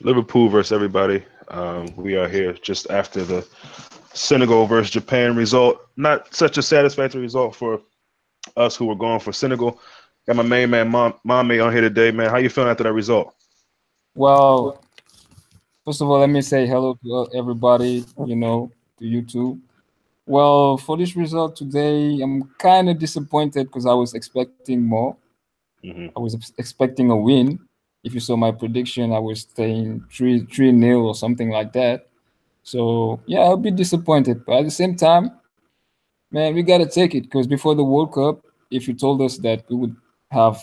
Liverpool versus everybody. We are here just after the Senegal versus Japan result. Not such a satisfactory result for us who were going for Senegal. Got my main man, Mame, on here today, man. How you feeling after that result? Well, first of all, let me say hello to everybody, to you too. Well, for this result today, I'm kind of disappointed because I was expecting more. I Hmm. was expecting a win. If you saw my prediction, I was saying 3-0 or something like that. So, yeah, I'll be disappointed. But at the same time, man, we got to take it because before the World Cup, if you told us that we would have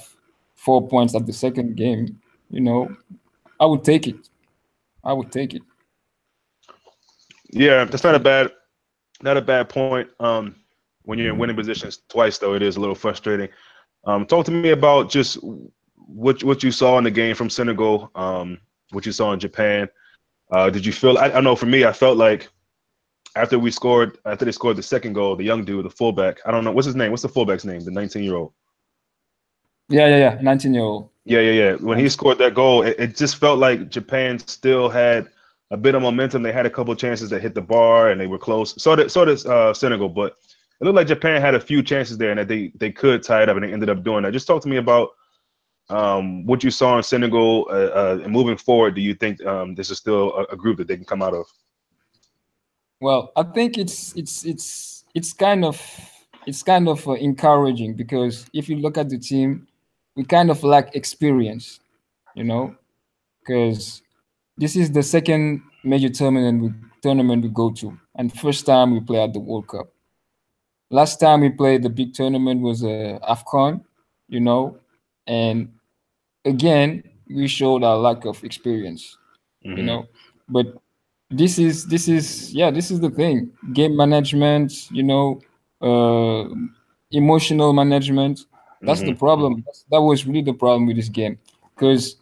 4 points at the second game, I would take it. I would take it. Yeah, that's So, not a bad point. When you're in winning positions twice, though, it is a little frustrating. Talk to me about just what you saw in the game from Senegal, what you saw in Japan. Did you feel? I know for me, I felt like after they scored the second goal, the young dude, the fullback, I don't know what's his name. What's the fullback's name? The 19-year-old. yeah. 19-year-old. Yeah. When he 19. scored that goal, it just felt like Japan still had a bit of momentum. They had a couple of chances that hit the bar and they were close. So did Senegal, but it looked like Japan had a few chances there and that they could tie it up and they ended up doing that. Just talk to me about what you saw in Senegal and moving forward. Do you think this is still a group that they can come out of? Well, I think it's kind of encouraging because if you look at the team, we kind of lack experience, you know, because this is the second major tournament we go to, and first time we play at the World Cup. Last time we played the big tournament was AFCON, you know, and again we showed our lack of experience, you Hmm. know. But this is the thing: game management, uh, emotional management. That's the Hmm. problem. That was really the problem with this game because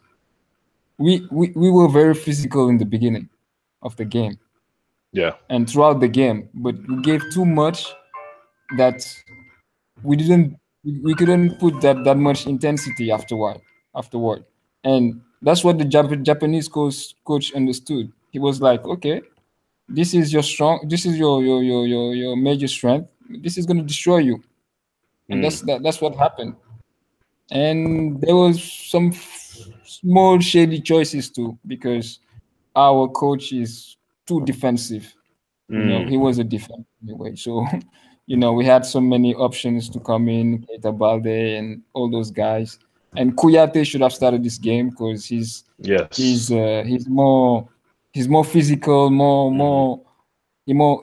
we were very physical in the beginning of the game Yeah. and throughout the game, but we gave too much that we couldn't put that much intensity afterward, and that's what the Japanese coach understood. He was like, okay, this is your major strength. This is going to destroy you, and Mm. that's what happened. And there was some small shady choices too because our coach is too defensive. Mm. He was a defense anyway. So, we had so many options to come in, Keita Balde and all those guys. And Kuyate should have started this game because Yes. he's more physical, Hmm.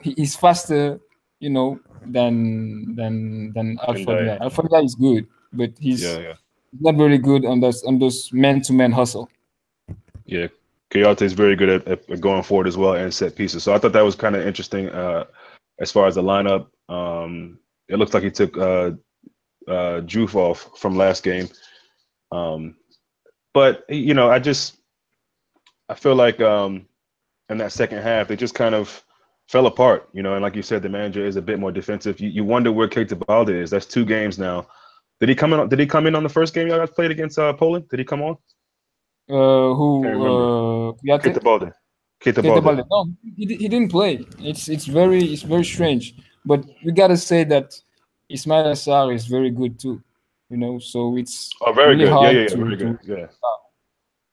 he's faster, than And I, Alpha. Alpha is good, but yeah, he's yeah. not very good on those man-to-man hustle. Yeah, Coyote is very good at going forward as well and set pieces. So I thought that was kind of interesting as far as the lineup. It looks like he took Juve off from last game. Um, but I feel like in that second half they just kind of fell apart. And like you said, the manager is a bit more defensive. You wonder where Keita Balde is. That's 2 games now. Did he come in? Did he come in on the first game y'all guys played against Poland? Did he come on? Can't remember. Kuyate? Keita Balde. Keita Keita Balde. Balde. No, he didn't play. It's very strange. But we gotta say that Ismail Assar is very good too. So it's Oh, very really good. Yeah, hard yeah, yeah. to Very good.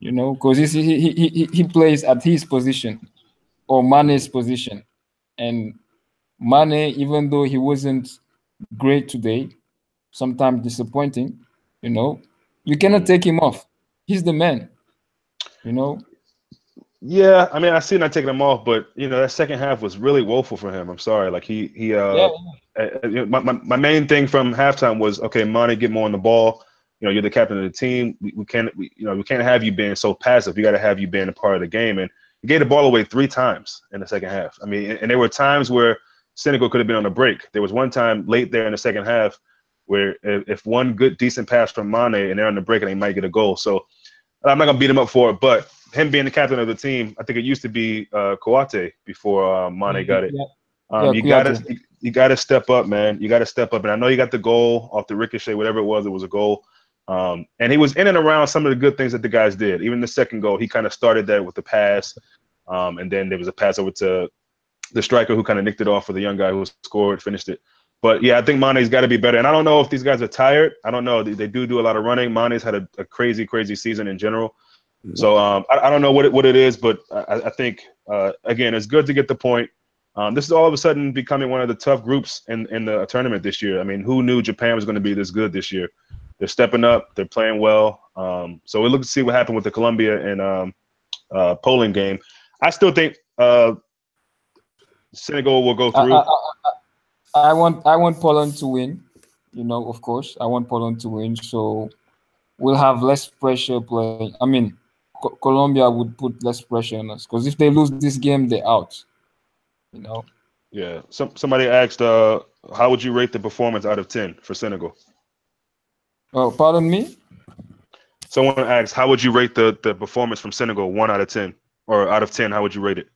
Yeah. because he plays at his position or Mane's Hmm. position, and Mane, even though he wasn't great today, sometimes disappointing, you know, you cannot Hmm. take him off. He's the man. You know. Yeah, I mean, I see not taking him off, but that second half was really woeful for him. I'm sorry. Like he Yeah. my main thing from halftime was okay, Monty, get more on the ball. You're the captain of the team. We can't have you being so passive. You got to have you being a part of the game. And he gave the ball away 3 times in the second half. I mean, and there were times where Senegal could have been on a break. There was one time late there in the second half where if one good decent pass from Mane and they're on the break and they might get a goal. So I'm not gonna beat him up for it, but him being the captain of the team, I think it used to be Kouate before Mane got it. Yeah. Yeah. You Kuyate. gotta you gotta step up, man. You gotta step up, and I know you got the goal off the ricochet, whatever it was. It was a goal. And he was in and around some of the good things that the guys did. Even the second goal, he kind of started that with the pass, and then there was a pass over to the striker who kind of nicked it off for the young guy who scored, finished it. But yeah, I think Mane's got to be better. And I don't know if these guys are tired. I don't know. They do a lot of running. Mane's had a crazy, crazy season in general. So I don't know what it is, but I think again, it's good to get the point. This is all of a sudden becoming one of the tough groups in the tournament this year. I mean, who knew Japan was going to be this good this year? They're stepping up. They're playing well. So we'll look to see what happened with the Colombia and Poland game. I still think Senegal will go through. I want Poland to win. You know, of course, I want Poland to win. So we'll have less pressure playing. I mean, Colombia would put less pressure on us because if they lose this game, they're out. You know. Yeah. Somebody asked, how would you rate the performance out of 10 for Senegal? Oh, pardon me. Someone asked, how would you rate the performance from Senegal, 1 out of 10, or out of 10? How would you rate it?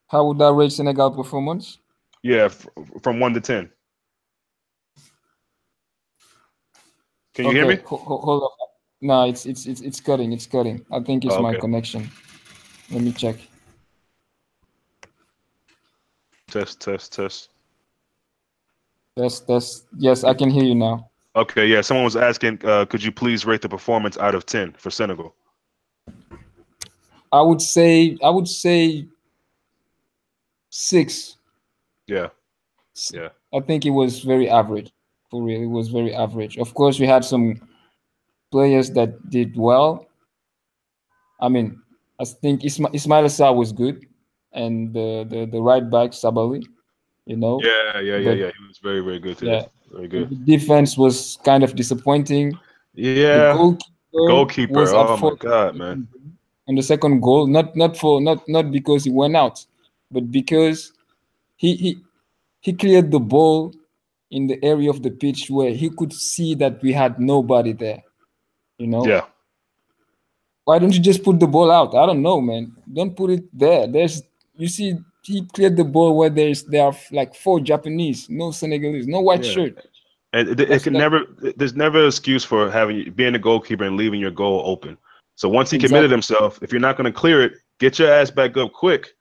How would I rate Senegal performance? Yeah, from 1 to 10. Can you hear me? Hold on. No, it's cutting. It's cutting. I think it's my connection. Let me check. Test. Test. Yes, I can hear you now. Okay, yeah. Someone was asking, could you please rate the performance out of 10 for Senegal? I would say 6. Yeah. I think it was very average. For real, it was very average. Of course, we had some players that did well. I mean, I think Ismail Assar was good, and the right back Sabali, you know. Yeah. He was very, very good today. Yeah, very good. The defense was kind of disappointing. Yeah. The goalkeeper was oh my God, man. On the second goal, not because he went out, but because he cleared the ball in the area of the pitch where he could see that we had nobody there. You know? Yeah. Why don't you just put the ball out? I don't know, man. Don't put it there. You see, he cleared the ball where there are like 4 Japanese, no Senegalese, no white shirt. And there's never an excuse for being a goalkeeper and leaving your goal open. So once he committed himself, if you're not going to clear it, get your ass back up quick.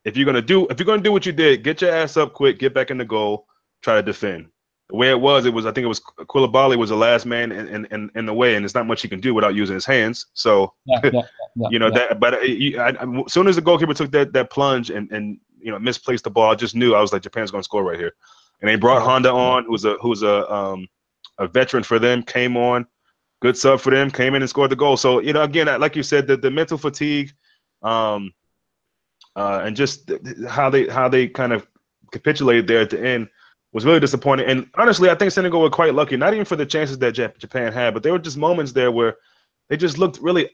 If you're gonna do what you did, get your ass up quick, get back in the goal, try to defend. The way it was I think it was Koulibaly was the last man in the way, and there's not much he can do without using his hands. So you know that. But as soon as the goalkeeper took that plunge and you know misplaced the ball, I just knew. I was like, Japan's gonna score right here. And they brought Honda on, who's a veteran for them, came on, good sub for them, came in and scored the goal. So you know, again, like you said, the mental fatigue. And just how they kind of capitulated there at the end was really disappointing. And honestly, I think Senegal were quite lucky, not even for the chances that Japan had, but there were just moments there where they just looked really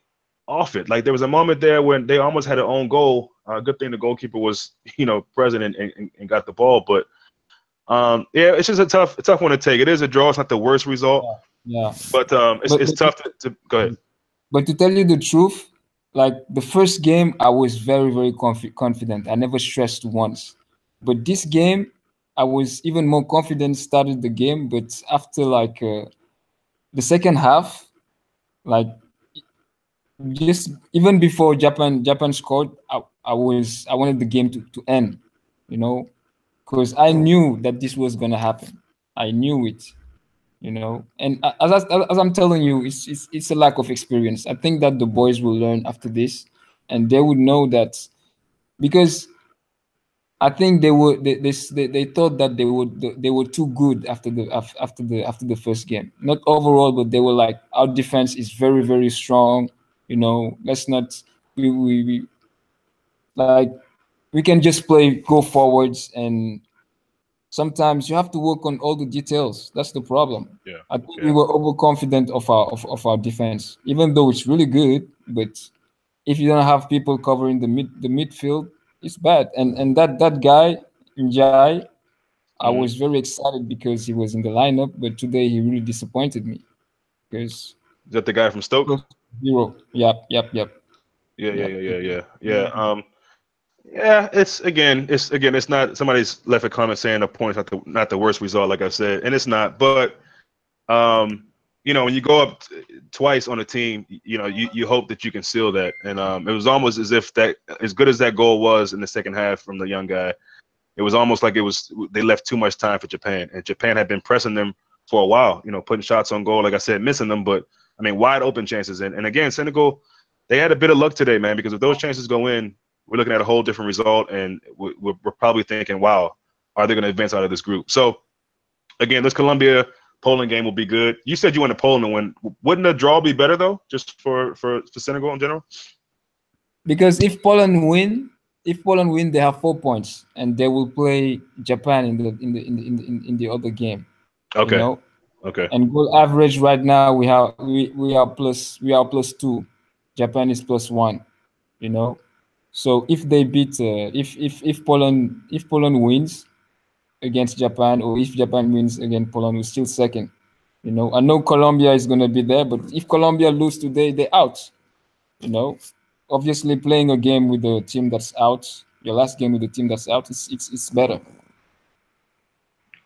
off it. Like there was a moment there when they almost had an own goal. Good thing the goalkeeper was, you know, present and got the ball. But yeah, it's just a tough one to take. It is a draw. It's not the worst result. Yeah. But it's tough to go ahead. But to tell you the truth, like the first game, I was very, very confident. I never stressed once. But this game, I was even more confident. Started the game, but after like the second half, like just even before Japan scored, I wanted the game to end, you know, because I knew that this was gonna happen. I knew it. You know, and as I'm telling you, it's a lack of experience. I think that the boys will learn after this, and they would know that, because I think they thought that they were too good after the first game. Not overall, but they were like, our defense is very, very strong. You know, let's not we like we can just go forwards, and sometimes you have to work on all the details. That's the problem. Yeah. I think we were overconfident of our defense, even though it's really good. But if you don't have people covering the midfield, it's bad. And that guy Njai, I was very excited because he was in the lineup, but today he really disappointed me. Because is that the guy from Stoke? 0. Yep. Yeah. Yeah, it's not, somebody's left a comment saying a point's not the worst result, like I said, and it's not. But You know, when you go up twice on a team, you know, you hope that you can seal that. And it was almost as if that, as good as that goal was in the second half from the young guy, it was almost like they left too much time for Japan, and Japan had been pressing them for a while. You know, putting shots on goal, like I said, missing them, but I mean, wide open chances. And again, Senegal, they had a bit of luck today, man, because if those chances go in, we're looking at a whole different result, and we're probably thinking, wow, are they going to advance out of this group? So again, this Colombia Poland game will be good. You said you wanted Poland to win. Wouldn't a draw be better though, just for Senegal in general? Because if Poland win, they have 4 points, and they will play Japan in the other game. You Okay. know, Okay. and goal average right now we are +2. Japan is +1. You know, so if they beat if Poland wins against Japan, or if Japan wins against Poland, we're still second. You know, I know Colombia is gonna be there, but if Colombia lose today, they're out. You know, obviously playing a game with the team that's out, your last game with the team that's out, it's better.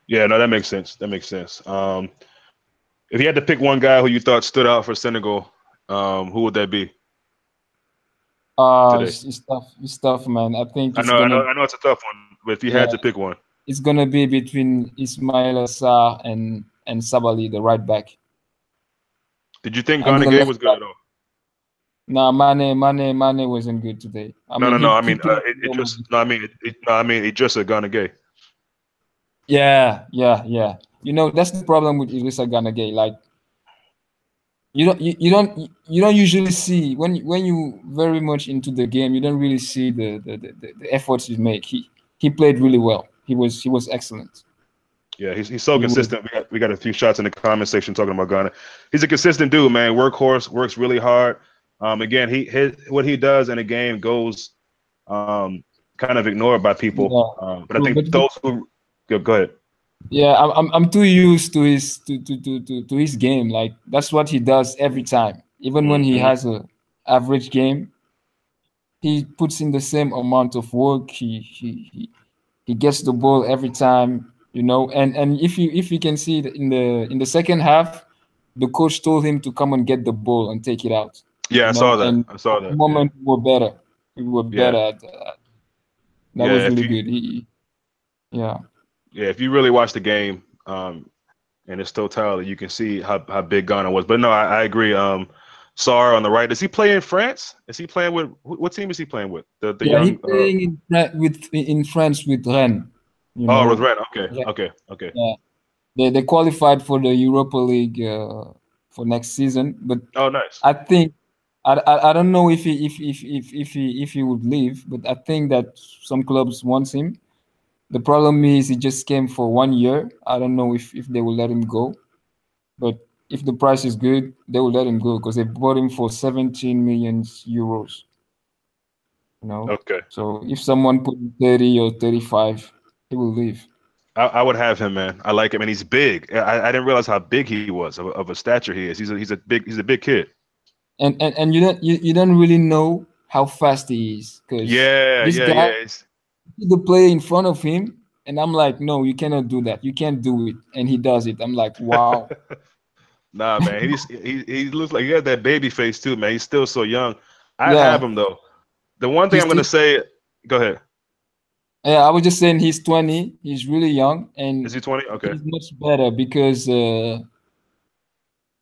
Yeah, no, that makes sense. That makes sense. If you had to pick one guy who you thought stood out for Senegal, who would that be today? It's tough, man. I think I know it's a tough one, but if you yeah, had to pick one, it's gonna be between Ismail Sarr and Sabali, the right back, did you think and Ghana the game left was good back. at all? Nah, Mane wasn't good today. I No, mean, no, no. I he mean, played it just normally. no. I mean, it just a Ghana game. Yeah. You know, that's the problem with Idrissa Gana Gueye. Like, you don't usually see when you very much into the game. You don't really see the efforts he make. He played really well. He was excellent. Yeah, he's so He was. consistent. We got a few shots in the comment section talking about Ghana. He's a consistent dude, man. Workhorse, works really hard. Again, what he does in a game goes kind of ignored by people. Yeah, But I true. think those who go ahead. Yeah, I'm too used to his game. Like, that's what he does every time. Even when he Hmm. has a average game, he puts in the same amount of work. He gets the ball every time, you know. And if you can see it in the second half, the coach told him to come and get the ball and take it out, Yeah, you I know. saw that. And I saw at the that. Yeah, moment we were better. We were yeah, better at that. That was yeah. really good. Yeah. If you really watch the game, in its totality, you can see how big Ghana was. But no, I agree. Sarr on the right. Does he play in France? Is he playing with what team is he playing with? The Yeah, he young playing in France with Rennes. You oh, with know, Red. Okay, yeah, okay, okay. yeah. They qualified for the Europa League for next season, but Oh, nice. I think I don't know if he would leave, but I think that some clubs want him. The problem is he just came for 1 year. I don't know if they will let him go, but if the price is good, they will let him go because they bought him for 17 million euros. You know, Okay. so if someone put 30 or 35, he will leave. I would have him, man. I like him, and he's big. I didn't realize how big he was of a stature he is. He's a big kid. And you don't really know how fast he is because Yeah, this yeah, guy, yeah. the player in front of him, and I'm like, no, you cannot do that. You can't do it, and he does it. I'm like, wow. Nah, man. He looks like he got that baby face too, man. He's still so young. I'd have Yeah, him though. The one thing he's I'm gonna still. say, go ahead. Yeah, I was just saying he's 20. He's really young, Is and he 20? Okay. he's much better because a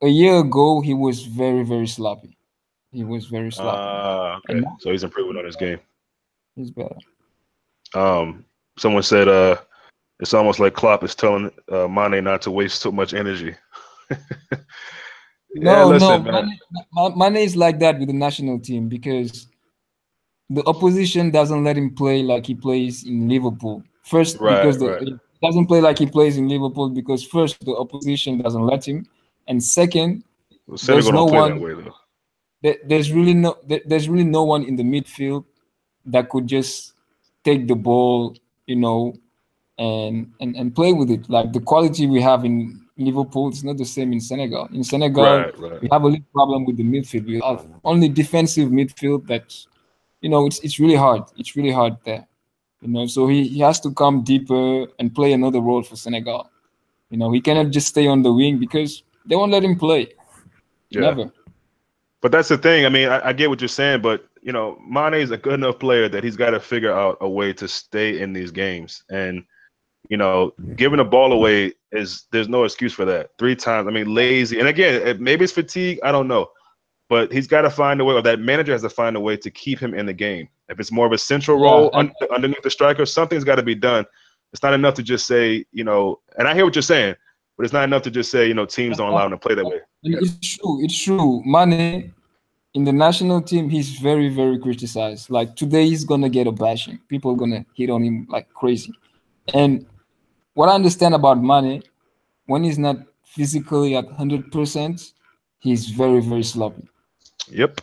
year ago he was very very sloppy. He was very sloppy, and Okay. now So he's improving on his game. he's better. Um, Someone said it's almost like Klopp is telling Mane not to waste so much energy. Yeah, No, listen, man. Mane is like that with the national team because the opposition doesn't let him play like he plays in Liverpool. First, Right, because right. he doesn't play like he plays in Liverpool because first the opposition doesn't let him, and second, Well, there's Senegal no don't play that one. way though. There's really no one in the midfield that could just take the ball, you know, and play with it. Like the quality we have in Liverpool, it's not the same in Senegal. In Senegal, Right, right. we have a little problem with the midfield. We have only defensive midfield that, it's really hard. It's really hard there. So he has to come deeper and play another role for Senegal. He cannot just stay on the wing because they won't let him play. Yeah. Never. But that's the thing. I mean, I get what you're saying, but Mane is a good enough player that he's got to figure out a way to stay in these games. And giving the ball away there's no excuse for that. 3 times. I mean, lazy. And again, maybe it's fatigue. I don't know. But he's got to find a way, or that manager has to find a way to keep him in the game. If it's more of a central Yeah, role underneath the striker, something's got to be done. It's not enough to just say, and I hear what you're saying, but it's not enough to just say, teams don't allow him to play that way. and it's true. It's true. Mane in the national team, he's very, very criticized. Like today, he's gonna get a bashing. People are gonna hit on him like crazy. And what I understand about Mane, when he's not physically at 100%, he's very, very sloppy. Yep.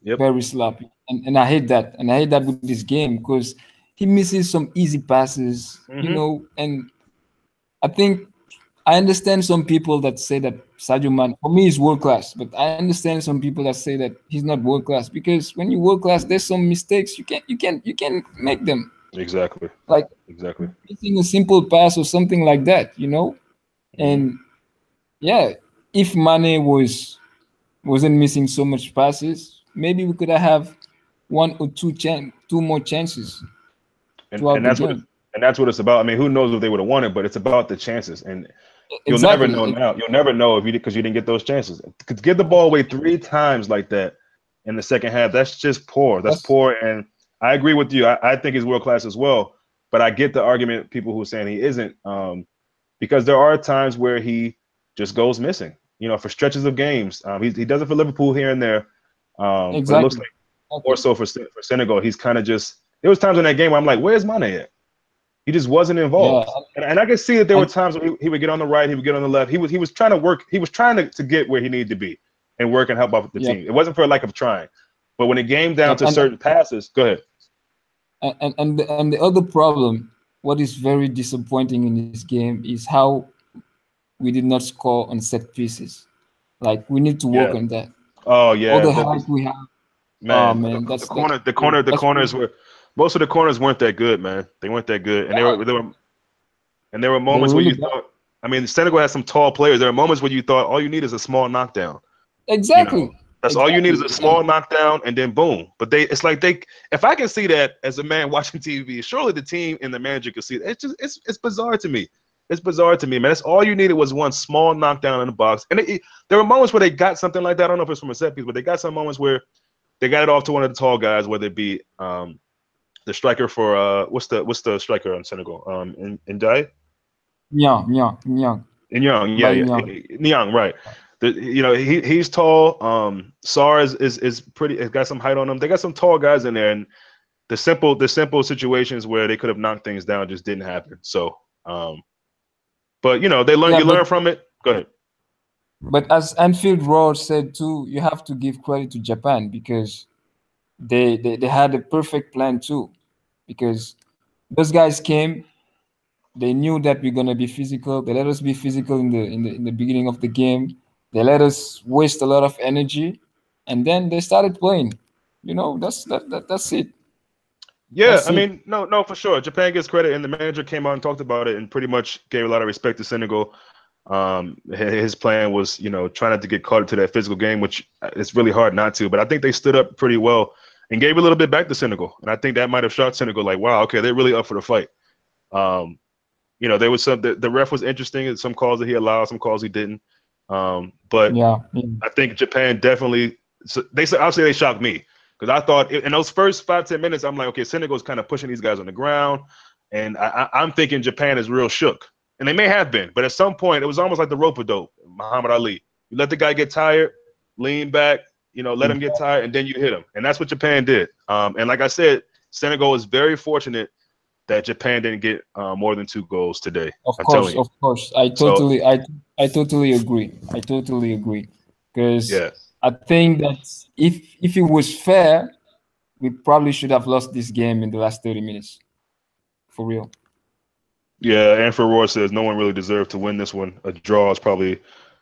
Very sloppy. And I hate that. And I hate that with this game because he misses some easy passes, and I think I understand some people that say that Sadio Mane, for me, is world class, but I understand some people that say that he's not world class because when you world class, there's some mistakes you can make them. Exactly. Like Exactly. missing a simple pass or something like that. And yeah, if Mane wasn't missing so much passes, maybe we could have one or two more chances throughout And the that's what game. it's about. I mean, who knows if they would have won it, but it's about the chances. And you'll never know Exactly. now. You'll never know because you didn't get those chances. To give the ball away 3 times like that in the second half, that's just poor. That's poor. And I agree with you. I think he's world class as well. But I get the argument, people who are saying he isn't, because there are times where he just goes missing. For stretches of games. He does it for Liverpool here and there. But it looks Exactly. like more so for Senegal. He's kind of just. There was times in that game where I'm like, where's Mane at? He just wasn't Yeah. involved. And I could see that there were times where he would get on the right, he would get on the left. He was trying to work. He was trying to get where he needed to be and work and help out the team. It wasn't for a lack of trying. But when it came down to certain passes, go ahead. And the other problem, what is very disappointing in this game is how we did not score on set pieces. Like we need to work on that. Oh All yeah, the hype we have. Oh man. man, The corners were. Most of the corners weren't that good, man. They weren't that good, and there were moments where you thought. I mean, Senegal has some tall players. There are moments where you thought all you need is a small knockdown. Exactly. That's all you need is a small knockdown, and then boom. But it's like if I can see that as a man watching TV, surely the team and the manager can see that. It's bizarre to me. It's bizarre to me, man. That's all you needed was one small knockdown in the box. And there were moments where they got something like that. I don't know if it's from a set piece, but they got some moments where they got it off to one of the tall guys, whether it be the striker for what's the striker on Senegal? Ndiaye? Nyang. Nyang, yeah. Nyang, right. He's tall. Sarr is pretty. Has got some height on him. They got some tall guys in there, and the simple situations where they could have knocked things down just didn't happen. So, but you learn from it. Go ahead. But as Anfield Road said too, you have to give credit to Japan because they had a perfect plan too, because those guys came. They knew that we're gonna be physical. They let us be physical in the beginning of the game. They let us waste a lot of energy, and then they started playing. That's it. Yeah, I mean, no, for sure. Japan gets credit, and the manager came out and talked about it, and pretty much gave a lot of respect to Senegal. His plan was, trying not to get caught into that physical game, which it's really hard not to. But I think they stood up pretty well and gave a little bit back to Senegal, and I think that might have shocked Senegal. Like, wow, okay, they're really up for the fight. There was the ref was interesting. Some calls that he allowed, some calls he didn't. But I think Japan definitely. I'll say they shocked me because I thought in those first 5-10 minutes, I'm like, okay, Senegal's kind of pushing these guys on the ground, and I'm thinking Japan is real shook, and they may have been, but at some point it was almost like the rope-a-dope, Muhammad Ali. You let the guy get tired, lean back, let him get tired, and then you hit him, and that's what Japan did. And like I said, Senegal is very fortunate that Japan didn't get more than 2 goals today. Of course. I totally agree. I totally agree. Because I think that if it was fair, we probably should have lost this game in the last 30 minutes. For real. Yeah, and for Roy says no one really deserved to win this one. A draw is probably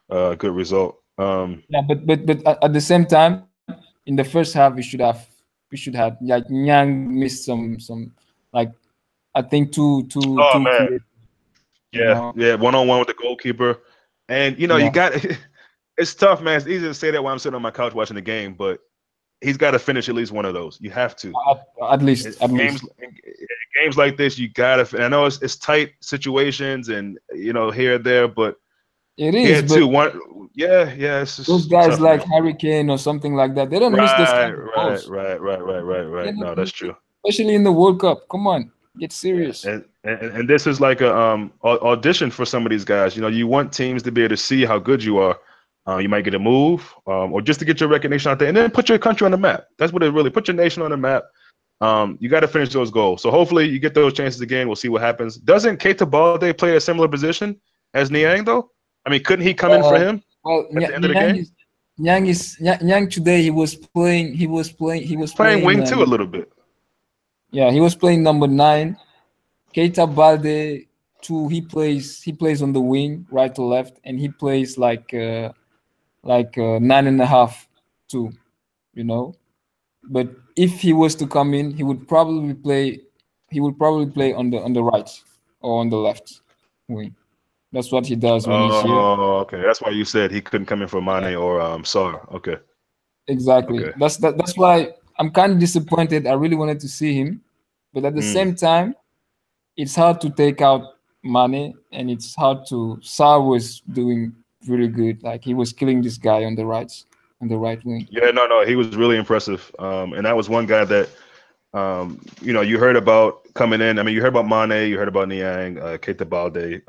a good result. Yeah, but at the same time, in the first half we should have like Nyang missed some like I think two. Man. Yeah, 1-on-1 with the goalkeeper. And you know, you Yeah, got it's tough, man. It's easy to say that while I'm sitting on my couch watching the game, but he's got to finish at least one of those. You have to. at least, at least. In games like this, you gotta. I know it's tight situations and here and there, but It he is, had but two. One, yeah, yeah. It's those just guys tough, like man. Hurricane or something like that, they don't miss those Right, kind of right, balls. right, right, right, right, They right. don't No, that's miss it, true. especially in the World Cup. Come on, get Yeah, serious. and this is like a audition for some of these guys. You want teams to be able to see how good you are. You might get a move, or just to get your recognition out there, and then put your country on the map. That's what it really put your nation on the map. You got to finish those goals. So hopefully you get those chances again. We'll see what happens. Doesn't Keita Balde play a similar position as Niang though? I mean, couldn't he come in for Uh, him well, at the end of the game? Nyang today. He He's was playing playing. wing too a little bit. Yeah, he was playing number 9. Keita Balde too. He plays on the wing, right to left, and he plays like 9.5 too. You know, but if he was to come in, he would probably play. He would probably play on the right or on the left wing. That's what he does when he's here. Oh, okay. That's why you said he couldn't come in for Yeah, Mane or Sar. Okay, exactly. okay. That's why I'm kind of disappointed. I really wanted to see him, but at the Mm. same time, it's hard to take out Mane, and it's hard to. Sar was doing really good. Like he was killing this guy on the right wing. Yeah, no, no. He was really impressive. And that was one guy that you heard about coming in. I mean, you heard about Mane, you heard about Niang, Keita Balde,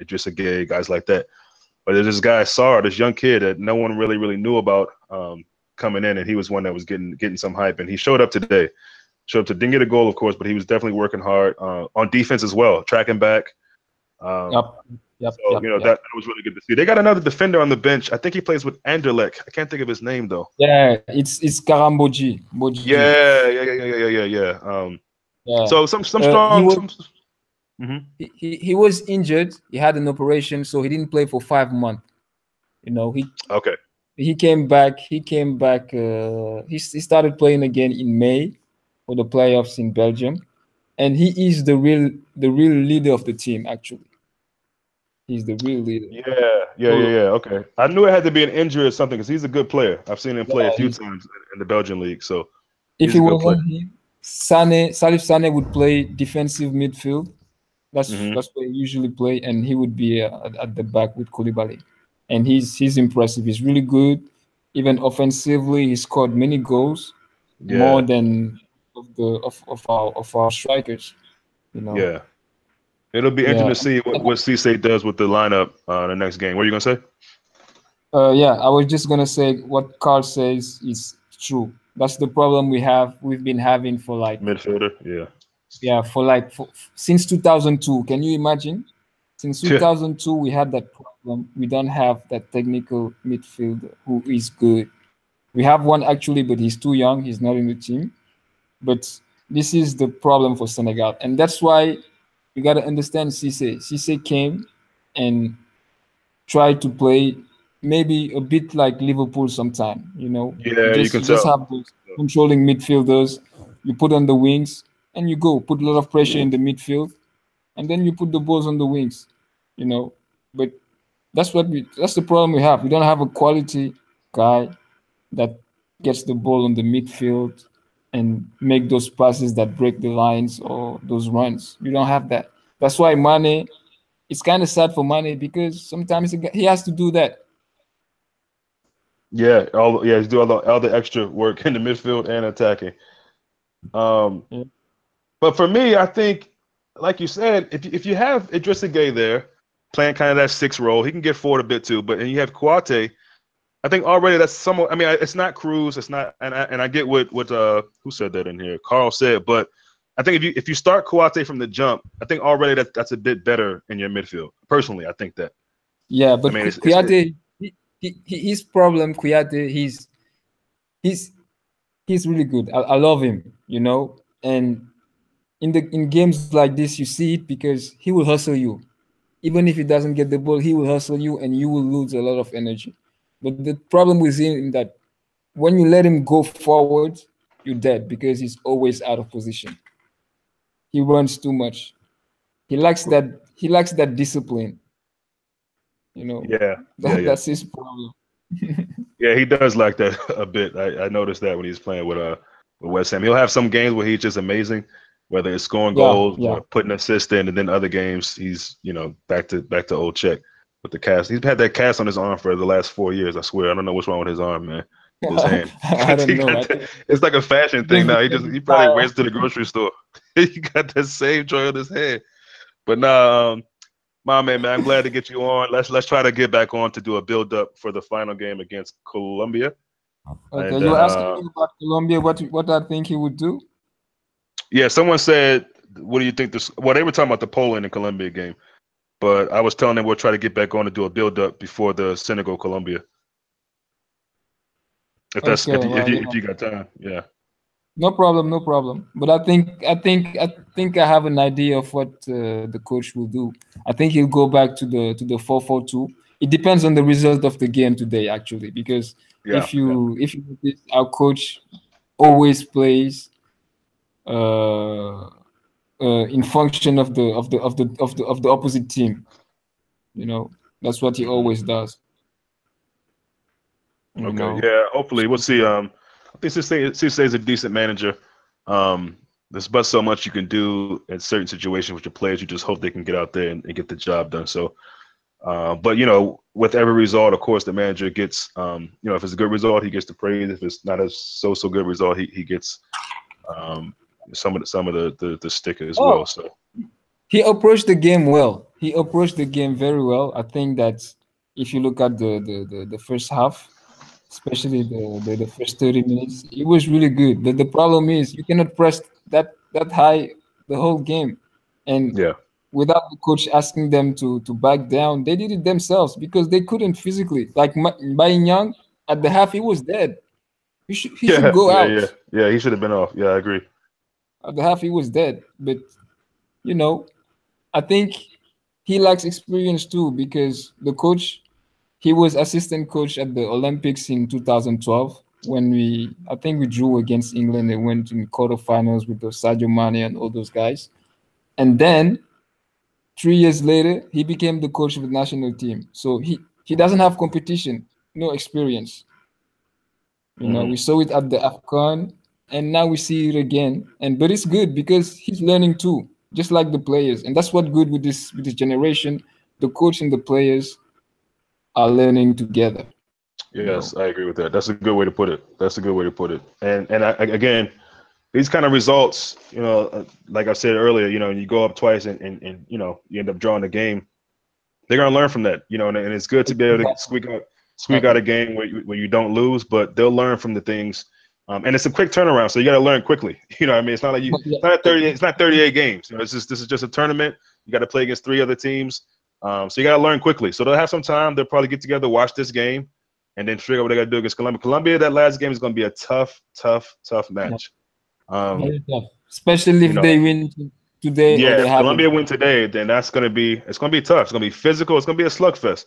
Idrissa Gueye, guys like that. But there's this guy Sar, this young kid that no one really knew about coming in, and he was one that was getting some hype, and he showed up today. Showed up to didn't get a goal, of course, but he was definitely working hard on defense as well, tracking back. Yep, Um, yep, so yep, yep. that was really good to see. They got another defender on the bench. I think he plays with Anderlecht. I can't think of his name though. Yeah, it's Karamboji, Boji. Yeah, yeah, yeah, yeah, yeah, yeah, yeah. Yeah, So some he strong was some. Mhm. he was injured. He had an operation, so he didn't play for 5 months. You know, Okay. he came back. He came back. He started playing again in May for the playoffs in Belgium, and he is the real leader of the team. Actually, he's the real leader. Yeah, yeah, yeah, So yeah. Okay. I knew it had to be an injury or something because he's a good player. I've seen him yeah, play a few times in the Belgian league, so if he's it a good player. wasn't him, Salif Sane would play defensive midfield. Hmm. That's where he usually play, and he would be at the back with Koulibaly, and he's impressive. He's really good. Even offensively, he scored many goals, more Yeah, than of our strikers. You know, yeah. It'll be interesting yeah, to see what Cisse does with the lineup the next game. What are you gonna say? yeah. I was just gonna say what Carl says is true. That's the problem we've been having for like Midfielder. Yeah. yeah since 2002. Can you imagine? Since Yeah. 2002, we had that problem. We don't have that technical midfielder who is good. We have one actually, but he's too young. He's not in the team. But this is the problem for Senegal, and that's why you got to understand Cisse. Cisse came and tried to play maybe a bit like Liverpool sometime. You Yeah, you just can you just tell. have those controlling midfielders. You put on the wings and you go put a lot of pressure in the midfield, and then you put the balls on the wings. You know, but that's the problem we have. We don't have a quality guy that gets the ball on the midfield and make those passes that break the lines or those runs. We don't have that. That's why Mane. It's kind of sad for Mane because sometimes he has to do that. He's doing all the extra work in the midfield and attacking. Um, Yeah. but for me, I think, like you said, if you have Idrissa Gueye there playing kind of that six role, he can get forward a bit too. But and you have Kouate, I think already that's somewhat. I mean, it's not Cruz, it's not, and I get what who said that in here, Carl said, but I think if you start Kouate from the jump, I think already that's a bit better in your midfield. Personally, I think that. Yeah, I but mean, Kouyaté, his problem, Kouyaté, he's he's really good. I love him, and in games like this, you see it because he will hustle you. Even if he doesn't get the ball, he will hustle you, and you will lose a lot of energy. But the problem with him is that when you let him go forward, you're dead because he's always out of position. He runs too much. He lacks that discipline. You know, Yeah, yeah, yeah. that's his problem. Yeah, he does like that a bit. I noticed that when he's playing with West Ham. He'll have some games where he's just amazing, whether it's scoring Yeah, goals yeah. or putting assists in, and then other games he's, back to old check with the cast. He's had that cast on his arm for the last 4 years, I swear. I don't know what's wrong with his arm, man. His hand. I don't He know. got I that, think it's like a fashion thing just now. because He he's probably tired. wears to the grocery store. He got that same joy on his head. But nah, my man, I'm glad to get you on. Let's try to get back on to do a build up for the final game against Colombia. Okay, And you then were asking me about Colombia. What I think he would do. yeah, someone said, what do you think this well, they were talking about the Poland and Colombia game, but I was telling them we'll try to get back on to do a build up before the Senegal Colombia. If that's Okay, if well, you you if know, you got time. Yeah. no problem, no problem. But I think I have an idea of what the coach will do. I think he'll go back to the 4-4-2. It depends on the result of the game today, actually, because Yeah. Yeah. if you notice, our coach always plays uh, in function of the opposite team. You know, that's what he Hmm. always does. You Okay. know, Yeah. Hopefully we'll see. I think Cisse is a decent manager. There's but so much you can do in certain situations with your players. You just hope they can get out there and get the job done. So but with every result, of course, the manager gets, if it's a good result, he gets the praise. If it's not a so good result, he gets um, some of the stick as well. oh, So he approached the game well. He approached the game very well. I think that if you look at the first half, especially the first 30 minutes, it was really good. The problem is you cannot press that high the whole game. And yeah, without the coach asking them to back down, they did it themselves because they couldn't physically. Like Bayern Young, at the half, he was dead. He should yeah, go yeah, out. yeah, yeah. He should have been off. Yeah, I agree. At the half, he was dead. But you know, I think he lacks experience too because the coach, he was assistant coach at the Olympics in 2012 when I think we drew against England and went in quarterfinals with those Sadio Mane and all those guys. And then 3 years later, he became the coach of the national team. So he doesn't have competition, no experience. Hmm. We saw it at the AFCON, and now we see it again. And but it's good because he's learning too, just like the players. And that's what good with this generation. The coach and the players are learning together. You know. Yes, I agree with that. That's a good way to put it. That's a good way to put it. And again, these kind of results, like I said earlier, you go up twice and you end up drawing the game. They're gonna learn from that, and it's good to be able to squeak out a Exactly. game where you don't lose, but they'll learn from the things. And it's a quick turnaround, so you got to learn quickly. You know what I mean? It's not like But yeah, it's not 38, it's not 38 games. This is just a tournament. You got to play against three other teams, so you got to learn quickly. So they'll have some time. They'll probably get together, watch this game, and then figure out what they got to do against Colombia. Colombia, that last game is going to be a tough, tough, tough yeah, match. Um, very tough. Especially you if know, they win today or yeah, they if have a Colombia draw. win today, then it's gonna be tough. It's gonna be physical. It's gonna be a slugfest.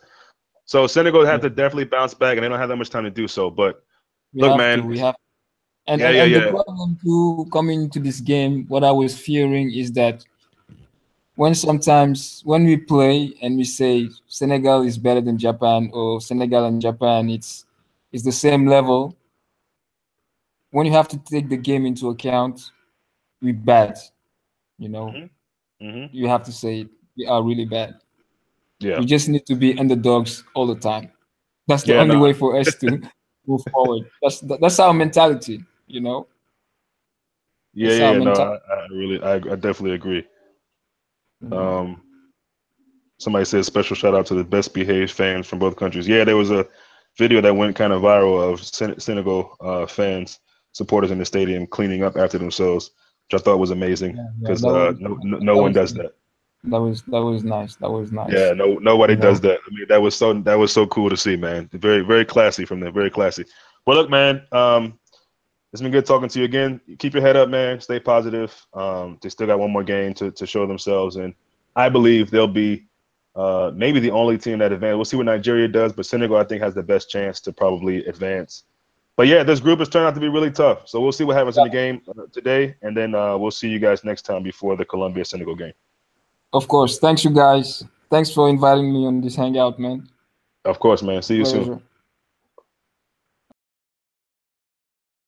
So Senegal have Yeah, to definitely bounce back, and they don't have that much time to do so. But we look, have to. man, We have and yeah, and yeah, and the yeah. problem too coming into this game, what I was fearing is that sometimes when we play and we say Senegal is better than Japan or Senegal and Japan it's the same level, when you have to take the game into account, we bad. You know, Hmm. Hmm. you have to say it. We are really bad. Yeah, We just need to be underdogs all the time. That's the yeah, only no, way for us to move forward. That's our mentality. yeah, That's yeah, our yeah. No, mentality. I definitely agree. You know. Um, Somebody said special shout out to the best behaved fans from both countries. Yeah, there was a video that went kind of viral of Senegal fans, supporters in the stadium cleaning up after themselves, which I thought was amazing Yeah, yeah, because no that one was does good. that. That was nice. That was Yeah, nice. no, nobody You does know. that. I mean, that was so cool to see, man. Very, very classy from them. Very classy. Well, look, man, it's been good talking to you again. Keep your head up, man. Stay positive. They still got one more game to show themselves, and I believe they'll be maybe the only team that advance. We'll see what Nigeria does, but Senegal, I think, has the best chance to probably advance. But yeah, this group has turned out to be really tough. So we'll see what happens in the game today, and then we'll see you guys next time before the Colombia Senegal game. Of course. Thanks, you guys. Thanks for inviting me on this hangout, man. Of course, man. See you soon. Pleasure.